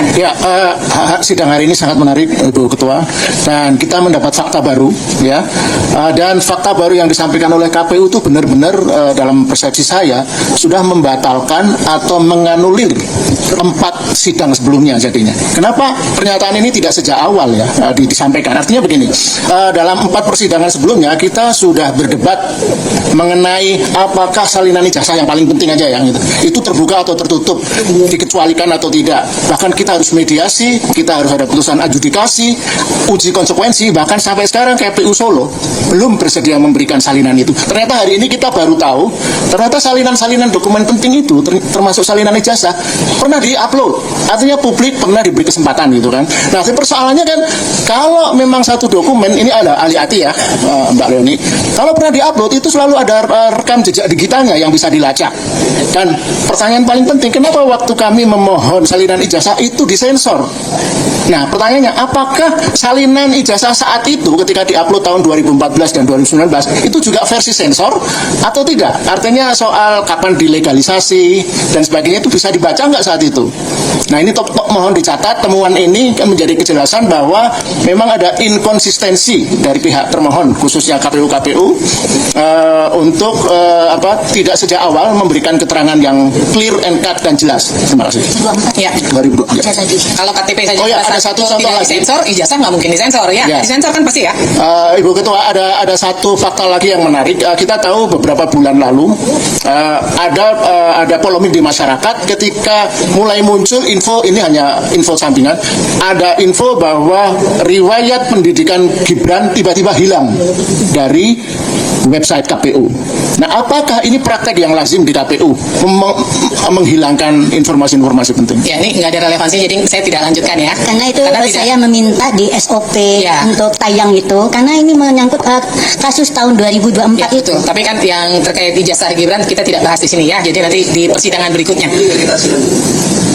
Silakan. Ya, sidang hari ini sangat menarik, Ibu Ketua, dan kita mendapat fakta baru, ya. Dan fakta baru yang disampaikan oleh KPU itu benar-benar dalam persepsi saya sudah membatalkan atau menganulir 4 sidang sebelumnya jadinya. Kenapa pernyataan ini tidak sejak awal ya disampaikan? Artinya begini, dalam 4 persidangan sebelumnya kita sudah berdebat mengenai apakah salinan ijazah yang paling penting aja yang itu terbuka atau tertutup, dikecualikan atau tidak. Bahkan kita harus mediasi, kita harus ada putusan adjudikasi, uji konsekuensi, bahkan sampai sekarang KPU Solo belum bersedia memberikan salinan itu. Ternyata hari ini kita baru tahu, ternyata salinan-salinan dokumen penting itu, termasuk salinan ijazah, pernah di-upload. Artinya publik pernah diberi kesempatan gitu kan. Nah, persoalannya kan, kalau memang satu dokumen, ini ada hati-hati ya Mbak Leoni, kalau pernah di-upload itu selalu ada rekam jejak digitalnya yang bisa dilacak. Dan pertanyaan paling penting, kenapa waktu kami memohon salinan ijazah itu disensor? Nah, pertanyaannya, apakah salinan ijazah saat itu ketika diupload tahun 2014 dan 2019 itu juga versi sensor atau tidak? Artinya soal kapan dilegalisasi dan sebagainya itu bisa dibaca nggak saat itu? Nah, ini mohon dicatat, temuan ini menjadi kejelasan bahwa memang ada inkonsistensi dari pihak termohon, khususnya KPU untuk tidak sejak awal memberikan keterangan yang clear and cut dan jelas. Terima kasih. Ya. 2002. Ya. Kalau KTP saja ada satu contoh tidak lagi. disensor, ijazah nggak mungkin disensor ya. Disensor kan pasti ya. Ibu Ketua, ada satu fakta lagi yang menarik. Kita tahu beberapa bulan lalu ada polemik di masyarakat ketika mulai muncul info, ini hanya info sampingan, ada info bahwa riwayat pendidikan Gibran tiba-tiba hilang dari website KPU. Nah, apakah ini praktek yang lazim di KPU menghilangkan informasi-informasi penting? Ya, ini nggak ada relevansinya, jadi saya tidak lanjutkan ya. Karena itu saya meminta di SOP untuk tayang itu, karena ini menyangkut kasus tahun 2024 ya, itu. Tapi kan yang terkait ijazah Gibran kita tidak bahas di sini ya. Jadi nanti di persidangan berikutnya.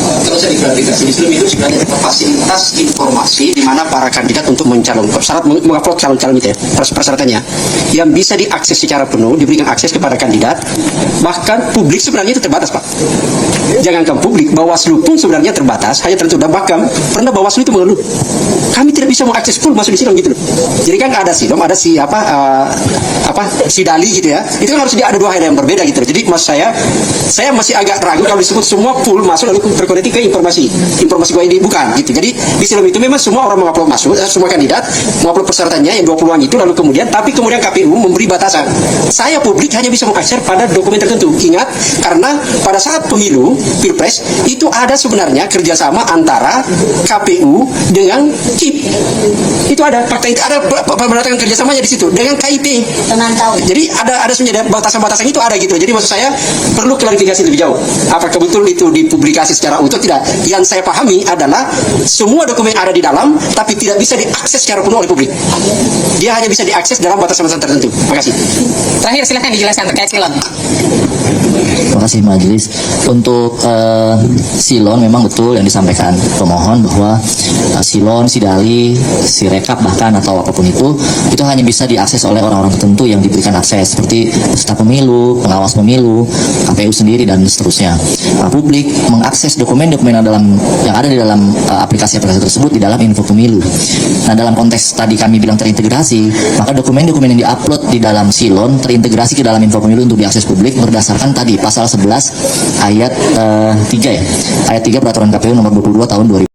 Kalau saya diklarifikasi, di sebelum itu sudah ada fasilitas informasi di mana para kandidat untuk mencalon syarat mengupload calon-calon itu ya, persyaratannya yang bisa diakses secara penuh, diberikan akses kepada kandidat. Bahkan publik sebenarnya itu terbatas, Pak. Jangankan publik, Bawaslu pun sebenarnya terbatas, hanya tertutup. Dan bahkan pernah Bawaslu itu mengeluh, kami tidak bisa mengakses full masuk di sidang gitu loh. Jadi kan ada sidang, ada si sidali gitu ya. Itu kan harus ada 2 hal yang berbeda gitu loh. Jadi maksud saya masih agak ragu kalau disebut semua full masuk lalu terkoneksi ke informasi gua ini bukan gitu. Jadi di sidang itu memang semua orang mengupload masuk, semua kandidat mengupload persyaratannya yang 20-an itu, lalu kemudian KPU memberi batasan. Saya publik hanya bisa mengakses pada dokumen tertentu. Ingat, karena pada saat pemilu Pilpres itu ada sebenarnya kerjasama antara KPU dengan KIP. Itu ada fakta, itu ada pemberatan kerjasamanya di situ dengan KIP. Jadi ada sebenarnya batasan-batasan itu ada gitu. Jadi maksud saya perlu klarifikasi lebih jauh. Apakah betul itu dipublikasi secara utuh? Tidak. Yang saya pahami adalah semua dokumen ada di dalam, tapi tidak bisa diakses secara penuh oleh publik. Dia hanya bisa diakses dalam batasan-batasan tertentu. Terima kasih. Terakhir silakan dijelaskan terkait silon. Terima kasih majelis. Untuk silon memang betul yang disampaikan pemohon bahwa silon, sidali, sirekap bahkan atau apapun itu hanya bisa diakses oleh orang-orang tertentu yang diberikan akses seperti peserta pemilu, pengawas pemilu, KPU sendiri dan seterusnya. Publik mengakses dokumen-dokumen yang ada di dalam aplikasi-aplikasi tersebut di dalam info pemilu. Nah, dalam konteks tadi kami bilang terintegrasi, maka dokumen-dokumen yang diupload di dalam silon terintegrasi ke dalam info pemilu untuk diakses publik berdasarkan tadi pasal 11 ayat 3 ya. Ayat 3 Peraturan KPU nomor 22 tahun 2000.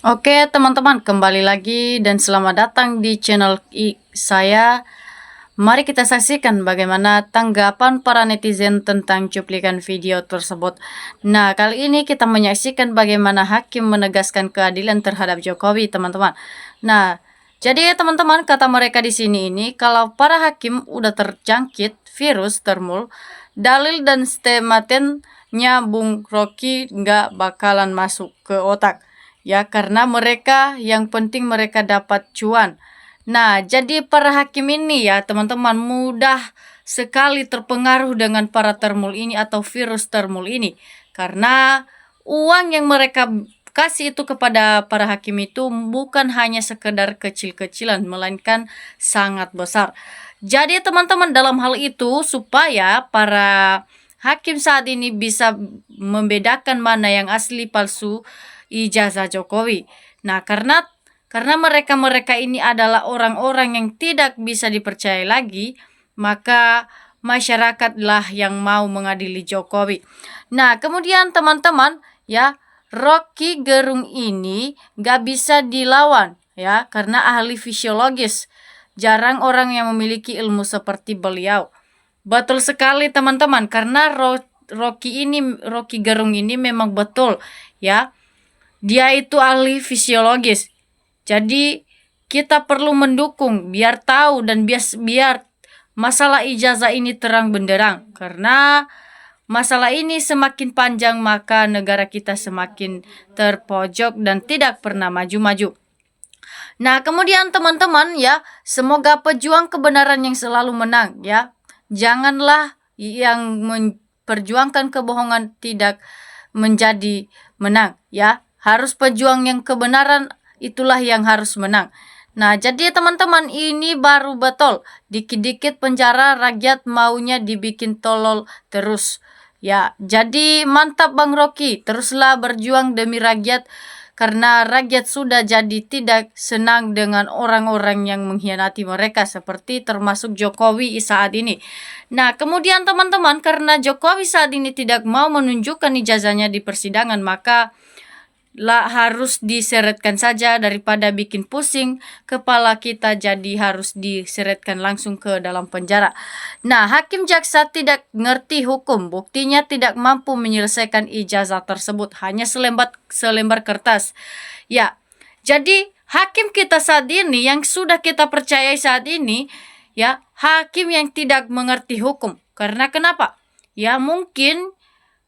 Oke teman-teman, kembali lagi dan selamat datang di channel saya. Mari kita saksikan bagaimana tanggapan para netizen tentang cuplikan video tersebut. Nah, kali ini kita menyaksikan bagaimana hakim menegaskan keadilan terhadap Jokowi, teman-teman. Nah, jadi teman-teman, kata mereka di sini ini, kalau para hakim udah terjangkit virus termul, dalil dan statementnya Bung Rocky nggak bakalan masuk ke otak. Ya, karena mereka yang penting mereka dapat cuan. Nah, jadi para hakim ini ya teman-teman mudah sekali terpengaruh dengan para termul ini atau virus termul ini. Karena uang yang mereka kasih itu kepada para hakim itu bukan hanya sekedar kecil-kecilan, melainkan sangat besar. Jadi teman-teman, dalam hal itu supaya para hakim saat ini bisa membedakan mana yang asli palsu, ijazah Jokowi. Nah, karena mereka ini adalah orang-orang yang tidak bisa dipercaya lagi, maka masyarakatlah yang mau mengadili Jokowi. Nah, kemudian teman-teman, ya, Rocky Gerung ini gak bisa dilawan, ya, karena ahli fisiologis. Jarang orang yang memiliki ilmu seperti beliau. Betul sekali teman-teman, karena Rocky Gerung ini memang betul, ya. Dia itu ahli fisiologis. Jadi kita perlu mendukung biar tahu dan biar masalah ijazah ini terang benderang. Karena masalah ini semakin panjang maka negara kita semakin terpojok dan tidak pernah maju-maju. Nah, kemudian teman-teman, ya, semoga pejuang kebenaran yang selalu menang, ya. Janganlah yang memperjuangkan kebohongan tidak menjadi menang, ya. Harus pejuang yang kebenaran, itulah yang harus menang. Nah, jadi teman-teman, ini baru betul. Dikit-dikit penjara rakyat maunya dibikin tolol terus. Ya, jadi mantap Bang Rocky. Teruslah berjuang demi rakyat. Karena rakyat sudah jadi tidak senang dengan orang-orang yang mengkhianati mereka. Seperti termasuk Jokowi saat ini. Nah, kemudian teman-teman, karena Jokowi saat ini tidak mau menunjukkan ijazahnya di persidangan, maka harus diseretkan saja daripada bikin pusing kepala kita, jadi harus diseretkan langsung ke dalam penjara. Nah, hakim jaksa tidak ngerti hukum, buktinya tidak mampu menyelesaikan ijazah tersebut, hanya selembar kertas. Ya, jadi hakim kita saat ini yang sudah kita percayai saat ini, ya, hakim yang tidak mengerti hukum. Karena kenapa? Ya, mungkin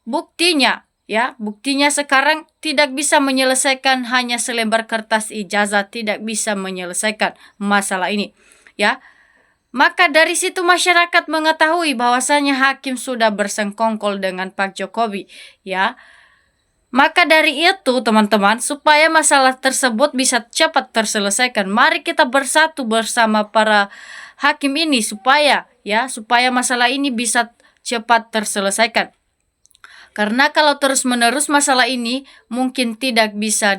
buktinya sekarang tidak bisa menyelesaikan, hanya selembar kertas ijazah tidak bisa menyelesaikan masalah ini, ya. Maka dari situ masyarakat mengetahui bahwasanya hakim sudah bersengkongkol dengan Pak Jokowi, ya. Maka dari itu teman-teman, supaya masalah tersebut bisa cepat terselesaikan, mari kita bersatu bersama para hakim ini supaya masalah ini bisa cepat terselesaikan. Karena kalau terus-menerus masalah ini mungkin tidak bisa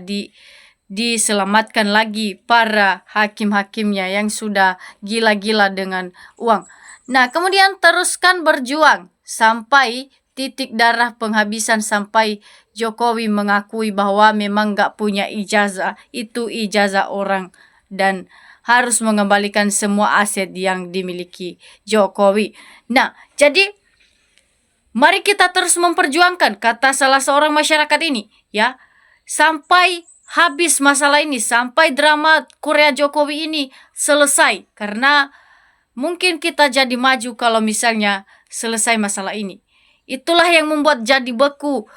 diselamatkan lagi para hakim-hakimnya yang sudah gila-gila dengan uang. Nah, kemudian teruskan berjuang sampai titik darah penghabisan, sampai Jokowi mengakui bahwa memang gak punya ijazah, itu ijazah orang, dan harus mengembalikan semua aset yang dimiliki Jokowi. Nah, jadi mari kita terus memperjuangkan, kata salah seorang masyarakat ini, ya, sampai habis masalah ini, sampai drama Korea Jokowi ini selesai. Karena mungkin kita jadi maju kalau misalnya selesai masalah ini. Itulah yang membuat jadi beku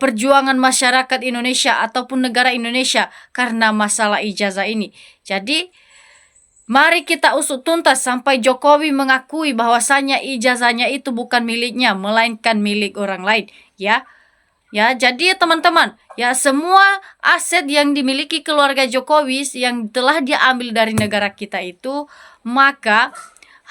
perjuangan masyarakat Indonesia ataupun negara Indonesia karena masalah ijazah ini. Jadi mari kita usut tuntas sampai Jokowi mengakui bahwasanya ijazahnya itu bukan miliknya, melainkan milik orang lain, ya. Ya, jadi teman-teman, ya, semua aset yang dimiliki keluarga Jokowi yang telah dia ambil dari negara kita itu, maka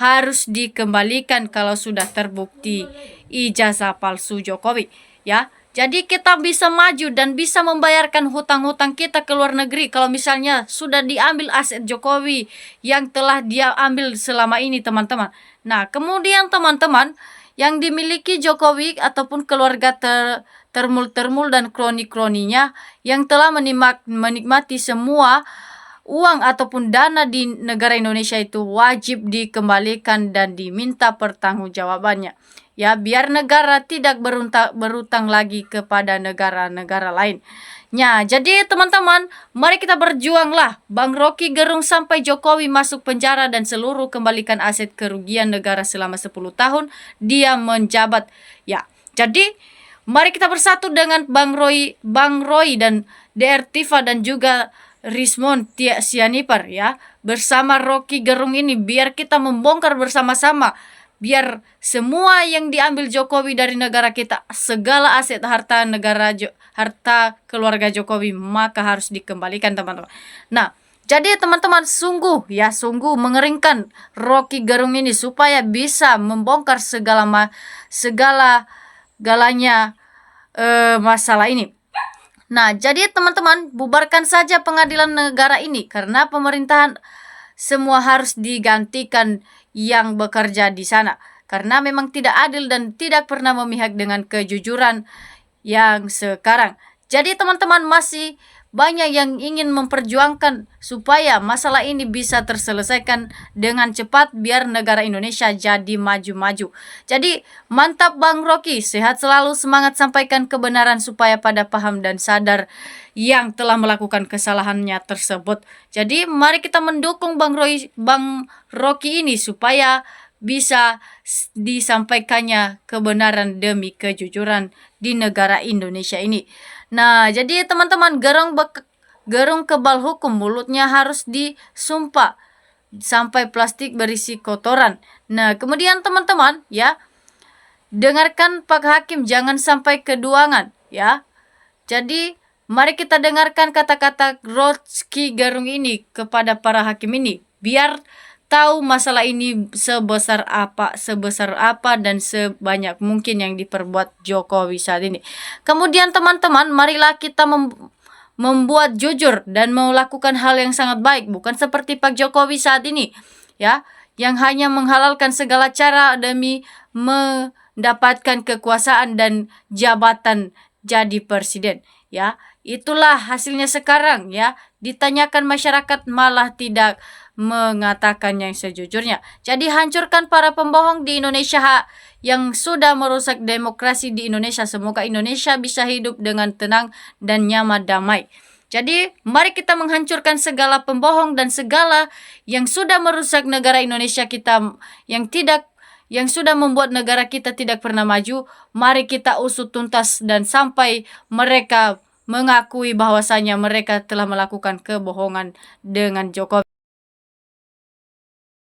harus dikembalikan kalau sudah terbukti ijazah palsu Jokowi, ya. Jadi kita bisa maju dan bisa membayarkan hutang-hutang kita ke luar negeri kalau misalnya sudah diambil aset Jokowi yang telah dia ambil selama ini, teman-teman. Nah, kemudian teman-teman, yang dimiliki Jokowi ataupun keluarga termul dan kroni-kroninya yang telah menikmati semua uang ataupun dana di negara Indonesia itu wajib dikembalikan dan diminta pertanggungjawabannya. Ya, biar negara tidak berutang lagi kepada negara-negara lain. Ya, jadi teman-teman, mari kita berjuanglah. Bang Rocky Gerung sampai Jokowi masuk penjara dan seluruh kembalikan aset kerugian negara selama 10 tahun dia menjabat. Ya, jadi mari kita bersatu dengan Bang Roy dan DR Tifa dan juga Rismon Sianipar, ya. Bersama Rocky Gerung ini biar kita membongkar bersama-sama. Biar semua yang diambil Jokowi dari negara kita, segala aset harta keluarga Jokowi, maka harus dikembalikan, teman-teman. Nah, jadi teman-teman, sungguh mengeringkan Rocky Gerung ini supaya bisa membongkar segalanya masalah ini. Nah, jadi teman-teman, bubarkan saja pengadilan negara ini karena pemerintahan semua harus digantikan yang bekerja di sana. Karena memang tidak adil dan tidak pernah memihak dengan kejujuran yang sekarang. Jadi teman-teman, masih banyak yang ingin memperjuangkan supaya masalah ini bisa terselesaikan dengan cepat biar negara Indonesia jadi maju-maju. Jadi mantap Bang Rocky, sehat selalu, semangat sampaikan kebenaran supaya pada paham dan sadar yang telah melakukan kesalahannya tersebut. Jadi mari kita mendukung Bang Rocky ini supaya bisa disampaikannya kebenaran demi kejujuran di negara Indonesia ini. Nah, jadi teman-teman, gerung kebal hukum mulutnya harus disumpah sampai plastik berisi kotoran. Nah, kemudian teman-teman ya, dengarkan Pak Hakim, jangan sampai keduangan ya. Jadi mari kita dengarkan kata-kata Rocky Gerung ini kepada para hakim ini biar tahu masalah ini sebesar apa dan sebanyak mungkin yang diperbuat Jokowi saat ini. Kemudian teman-teman, marilah kita membuat jujur dan melakukan hal yang sangat baik, bukan seperti Pak Jokowi saat ini ya, yang hanya menghalalkan segala cara demi mendapatkan kekuasaan dan jabatan jadi presiden ya. Itulah hasilnya sekarang ya. Ditanyakan masyarakat malah tidak mengatakan yang sejujurnya. Jadi hancurkan para pembohong di Indonesia yang sudah merusak demokrasi di Indonesia. Semoga Indonesia bisa hidup dengan tenang dan nyaman damai. Jadi mari kita menghancurkan segala pembohong dan segala yang sudah merusak negara Indonesia kita, yang sudah membuat negara kita tidak pernah maju. Mari kita usut tuntas dan sampai mereka mengakui bahwasanya mereka telah melakukan kebohongan dengan Jokowi.